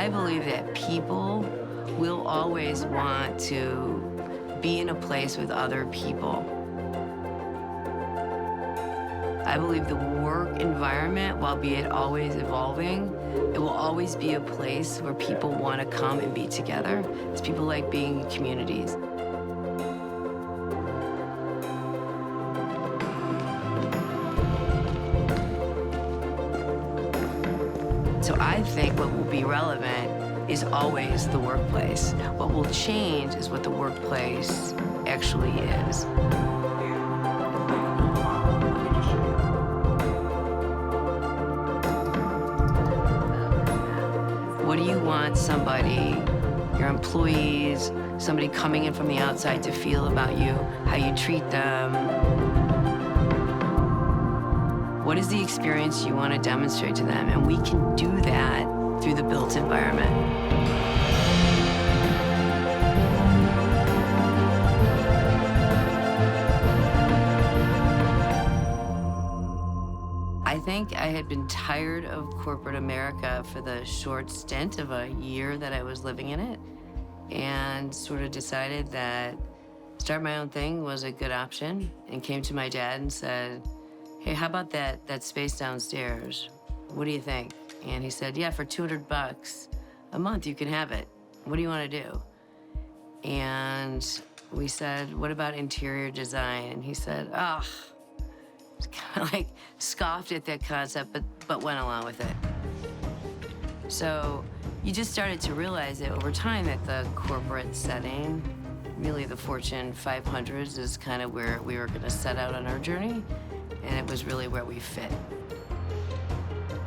I believe that people will always want to be in a place with other people. I believe the work environment, while be it always evolving, it will always be a place where people want to come and be together. It's people like being in communities. So I think what will be relevant is always the workplace. What will change is what the workplace actually is. What do you want somebody, your employees, somebody coming in from the outside to feel about you, how you treat them? What is the experience you want to demonstrate to them? And we can do that through the built environment. I think I had been tired of corporate America for the short stint of a year that I was living in it, and sort of decided that start my own thing was a good option, and came to my dad and said, hey, how about that space downstairs? What do you think? And he said, yeah, for $200 a month, you can have it. What do you want to do? And we said, what about interior design? And he said, oh, kind of like scoffed at that concept, but went along with it. So you just started to realize that over time that the corporate setting, really the Fortune 500s is kind of where we were going to set out on our journey, and it was really where we fit.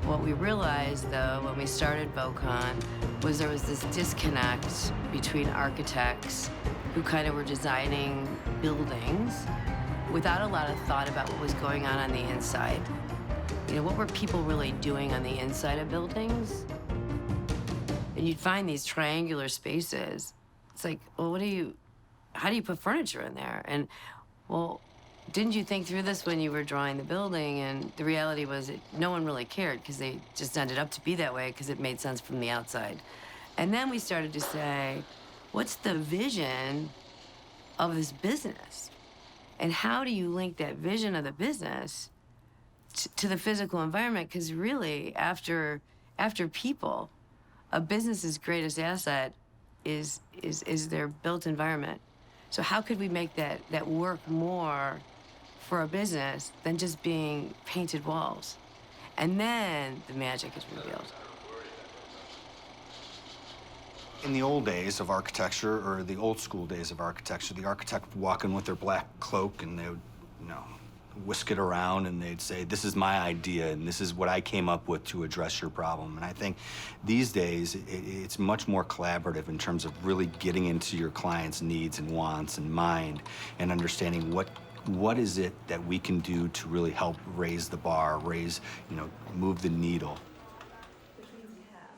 What we realized, though, when we started Vocon, was there was this disconnect between architects who kind of were designing buildings without a lot of thought about what was going on the inside. You know, what were people really doing on the inside of buildings? And you'd find these triangular spaces. It's like, well, how do you put furniture in there? And, well, didn't you think through this when you were drawing the building? And the reality was that no one really cared because they just ended up to be that way because it made sense from the outside. And then we started to say, what's the vision of this business? And how do you link that vision of the business to the physical environment? Because really, after people, a business's greatest asset is their built environment. So how could we make that work more for a business than just being painted walls? And then the magic is revealed. In the old days of architecture, or the old school days of architecture, the architect would walk in with their black cloak and they would, whisk it around and they'd say, this is my idea and this is what I came up with to address your problem. And I think these days, it's much more collaborative in terms of really getting into your client's needs and wants and mind and understanding what is it that we can do to really help raise the bar, move the needle.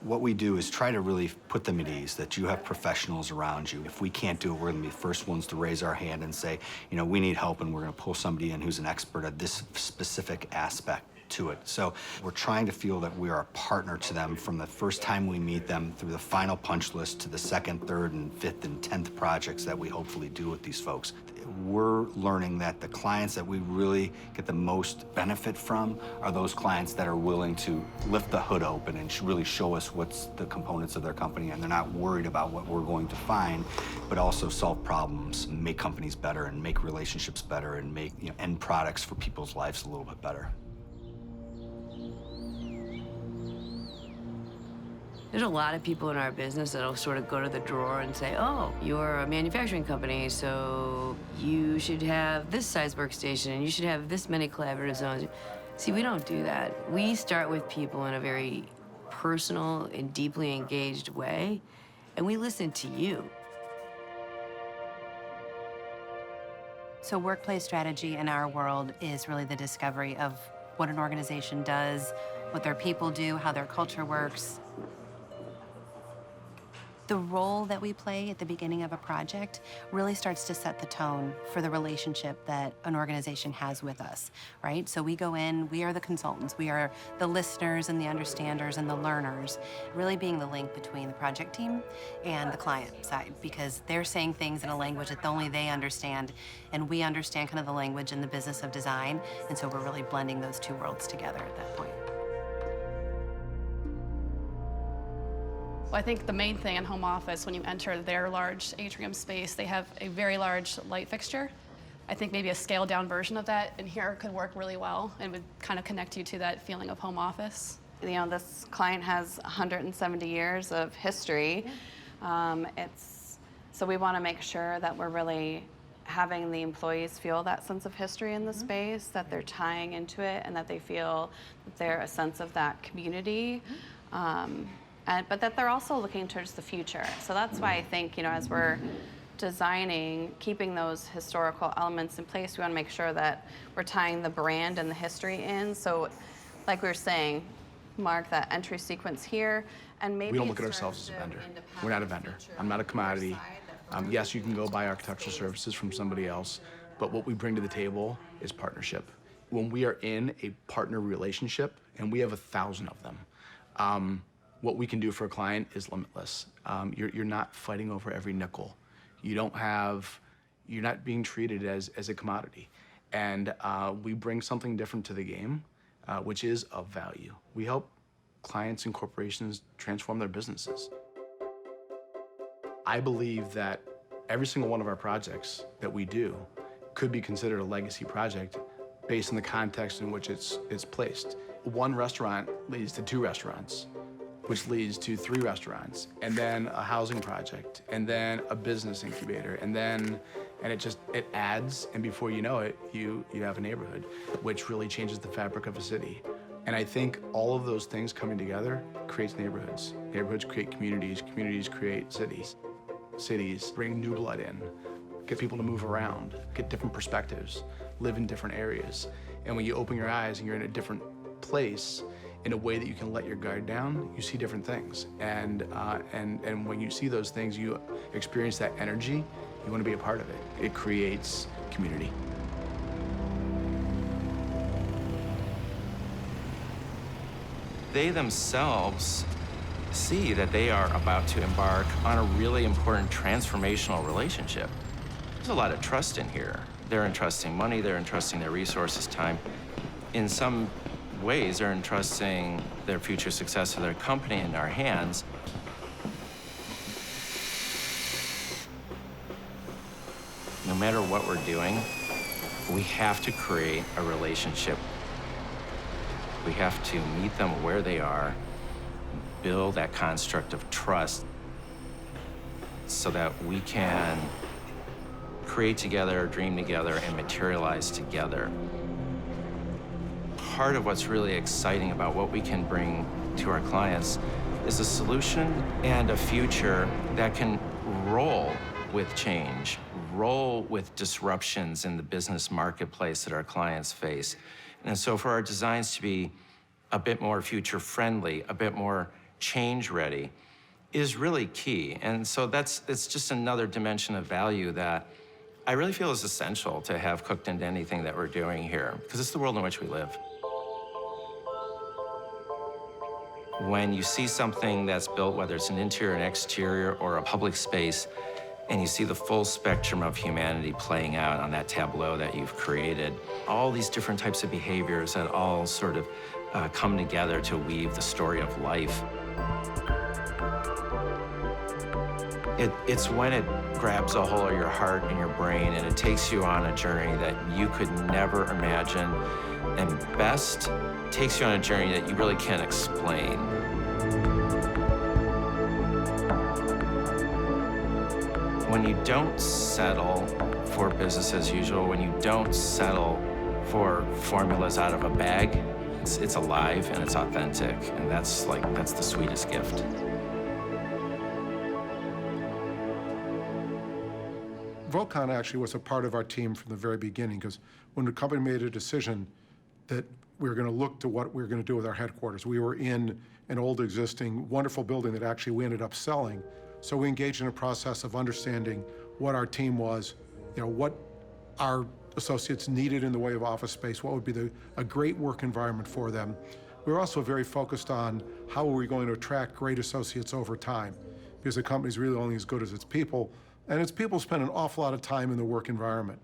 What we do is try to really put them at ease, that you have professionals around you. If we can't do it, we're gonna be the first ones to raise our hand and say, we need help, and we're gonna pull somebody in who's an expert at this specific aspect to it. So we're trying to feel that we are a partner to them from the first time we meet them through the final punch list to the second, third, and fifth, and 10th projects that we hopefully do with these folks. We're learning that the clients that we really get the most benefit from are those clients that are willing to lift the hood open and really show us what's the components of their company, and they're not worried about what we're going to find, but also solve problems, make companies better, and make relationships better, and make end products for people's lives a little bit better. There's a lot of people in our business that'll sort of go to the drawer and say, oh, you're a manufacturing company, so you should have this size workstation and you should have this many collaborative zones. See, we don't do that. We start with people in a very personal and deeply engaged way, and we listen to you. So workplace strategy in our world is really the discovery of what an organization does, what their people do, how their culture works. The role that we play at the beginning of a project really starts to set the tone for the relationship that an organization has with us, right? So we go in, we are the consultants, we are the listeners and the understanders and the learners, really being the link between the project team and the client side, because they're saying things in a language that only they understand, and we understand kind of the language and the business of design, and so we're really blending those two worlds together at that point. Well, I think the main thing in home office, when you enter their large atrium space, they have a very large light fixture. I think maybe a scaled down version of that in here could work really well and would kind of connect you to that feeling of home office. You know, this client has 170 years of history. So we want to make sure that we're really having the employees feel that sense of history in the space, that they're tying into it, and that they feel that they're a sense of that community. But that they're also looking towards the future. So that's why I think, you know, as we're designing, keeping those historical elements in place, we want to make sure that we're tying the brand and the history in. So, like we were saying, mark that entry sequence here, and maybe we don't look at ourselves as a vendor. We're not a vendor. I'm not a commodity. Yes, you can go buy architectural services from somebody else, but what we bring to the table is partnership. When we are in a partner relationship, and we have 1,000 of them, what we can do for a client is limitless. You're not fighting over every nickel. You're not being treated as a commodity. And we bring something different to the game, which is of value. We help clients and corporations transform their businesses. I believe that every single one of our projects that we do could be considered a legacy project based on the context in which it's placed. One restaurant leads to 2 restaurants, which leads to 3 restaurants, and then a housing project, and then a business incubator, and it adds, and before you know it, you have a neighborhood, which really changes the fabric of a city. And I think all of those things coming together creates neighborhoods. Neighborhoods create communities, communities create cities. Cities bring new blood in, get people to move around, get different perspectives, live in different areas. And when you open your eyes and you're in a different place, in a way that you can let your guard down, you see different things. And when you see those things, you experience that energy, you want to be a part of it. It creates community. They themselves see that they are about to embark on a really important transformational relationship. There's a lot of trust in here. They're entrusting money, they're entrusting their resources, time. In some ways, they're entrusting their future success of their company in our hands. No matter what we're doing, we have to create a relationship. We have to meet them where they are, build that construct of trust so that we can create together, dream together, and materialize together. Part of what's really exciting about what we can bring to our clients is a solution and a future that can roll with change, roll with disruptions in the business marketplace that our clients face. And so for our designs to be a bit more future-friendly, a bit more change-ready, is really key. And so it's just another dimension of value that I really feel is essential to have cooked into anything that we're doing here, because it's the world in which we live. When you see something that's built, whether it's an interior, an exterior, or a public space, and you see the full spectrum of humanity playing out on that tableau that you've created, all these different types of behaviors that all sort of come together to weave the story of life. It's when it grabs a hold of your heart and your brain and it takes you on a journey that you could never imagine, and best, takes you on a journey that you really can't explain. When you don't settle for business as usual, when you don't settle for formulas out of a bag, it's alive and it's authentic, and that's the sweetest gift. Vocon actually was a part of our team from the very beginning, because when the company made a decision that we were going to look to what we were going to do with our headquarters, we were in an old existing wonderful building that actually we ended up selling So we engaged in a process of understanding what our team was, what our associates needed in the way of office space, what would be a great work environment for them. We were also very focused on how are we going to attract great associates over time, because the company's really only as good as its people, and its people spend an awful lot of time in the work environment.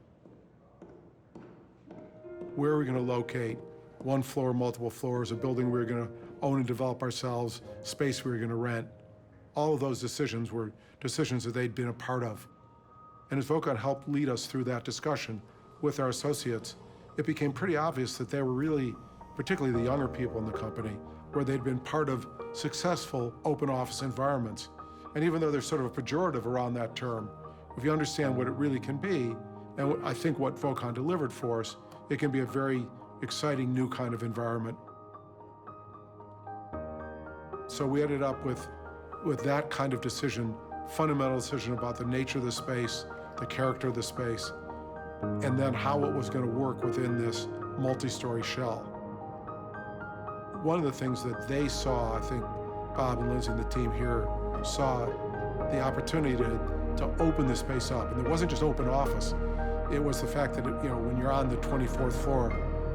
Where are we going to locate? One floor, multiple floors, a building we're going to own and develop ourselves, space we're going to rent. All of those decisions were decisions that they'd been a part of. And as Vocon helped lead us through that discussion with our associates, it became pretty obvious that they were really, particularly the younger people in the company, where they'd been part of successful open office environments. And even though there's sort of a pejorative around that term, if you understand what it really can be, and I think what Vocon delivered for us, it can be a very exciting new kind of environment. So we ended up with that kind of decision, fundamental decision about the nature of the space, the character of the space, and then how it was going to work within this multi-story shell. One of the things that they saw, I think Bob and Lindsay and the team here saw the opportunity to open the space up. And it wasn't just open office. It was the fact that, when you're on the 24th floor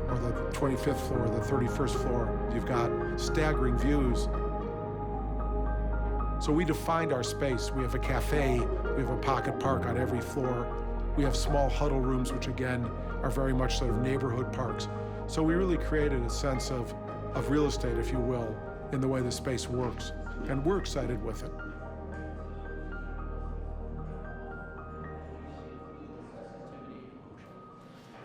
or the 25th floor or the 31st floor, you've got staggering views. So we defined our space. We have a cafe, we have a pocket park on every floor. We have small huddle rooms, which again, are very much sort of neighborhood parks. So we really created a sense of real estate, if you will, in the way the space works. And we're excited with it.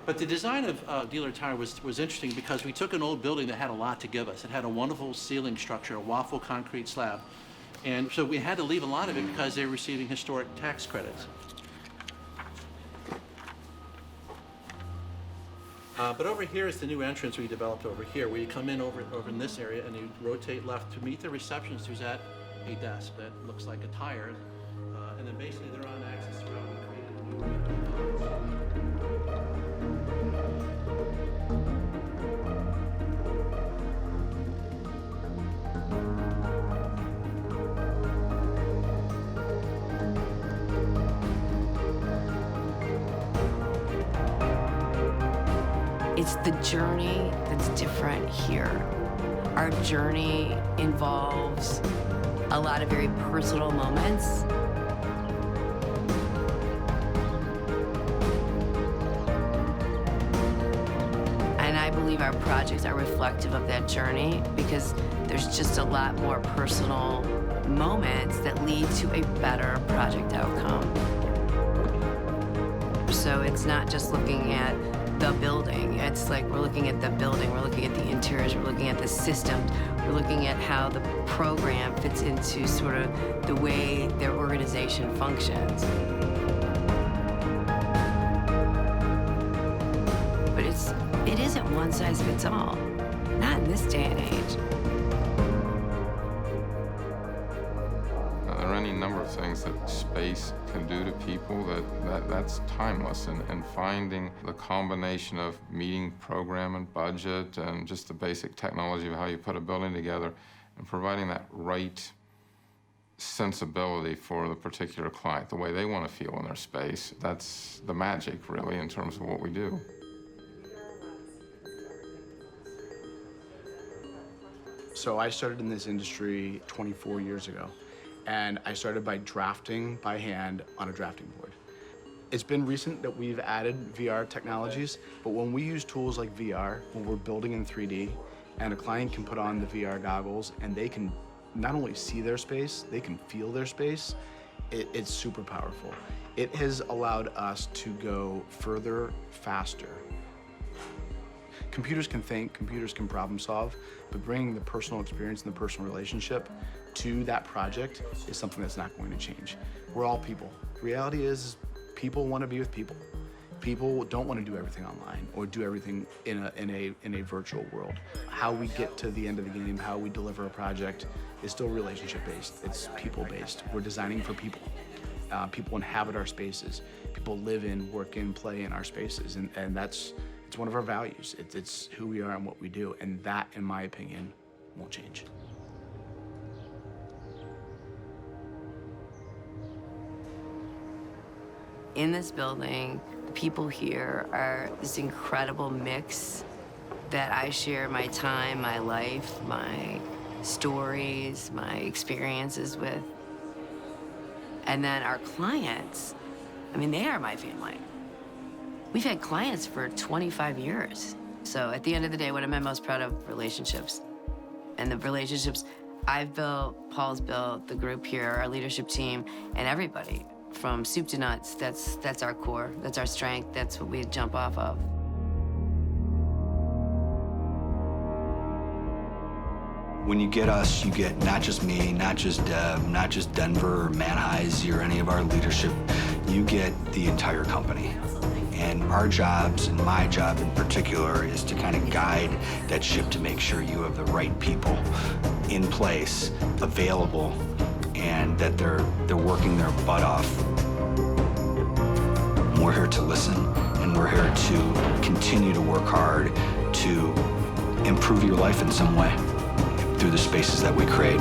But the design of Dealer Tire was interesting because we took an old building that had a lot to give us. It had a wonderful ceiling structure, a waffle concrete slab. And so we had to leave a lot of it because they were receiving historic tax credits. But over here is the new entrance we developed over here, where you come in over in this area and you rotate left to meet the receptionist who's at a desk that looks like a tire. And then basically they're on axis throughout. We created a new It's the journey that's different here. Our journey involves a lot of very personal moments. And I believe our projects are reflective of that journey because there's just a lot more personal moments that lead to a better project outcome. So it's not just looking at the building. It's like we're looking at the building, we're looking at the interiors, we're looking at the systems, we're looking at how the program fits into sort of the way their organization functions. But it isn't one size fits all, not in this day and age. There are any number of things that space can do to people that's timeless, and finding the combination of meeting program and budget and just the basic technology of how you put a building together and providing that right sensibility for the particular client, the way they want to feel in their space. That's the magic, really, in terms of what we do. So I started in this industry 24 years ago. And I started by drafting by hand on a drafting board. It's been recent that we've added VR technologies, but when we use tools like VR, when we're building in 3D, and a client can put on the VR goggles and they can not only see their space, they can feel their space, it's super powerful. It has allowed us to go further, faster. Computers can think, computers can problem solve, but bringing the personal experience and the personal relationship to that project is something that's not going to change. We're all people. Reality is people want to be with people. People don't want to do everything online or do everything in a virtual world. How we get to the end of the game, how we deliver a project is still relationship-based. It's people-based. We're designing for people. People inhabit our spaces. People live in, work in, play in our spaces, and it's one of our values. It's who we are and what we do, and that, in my opinion, won't change. in this building, the people here are this incredible mix that I share my time, my life, my stories, my experiences with. And then our clients, I mean, they are my family. We've had clients for 25 years. So at the end of the day, what am I most proud of? Relationships. And the relationships I've built, Paul's built, the group here, our leadership team, and everybody. From soup to nuts, that's our core, that's our strength, that's what we jump off of. When you get us, you get not just me, not just Deb, not just Denver or Matt Heisey or any of our leadership, you get the entire company. And our jobs, and my job in particular, is to kind of guide that ship to make sure you have the right people in place, available, and that they're working their butt off. We're here to listen, and we're here to continue to work hard to improve your life in some way through the spaces that we create.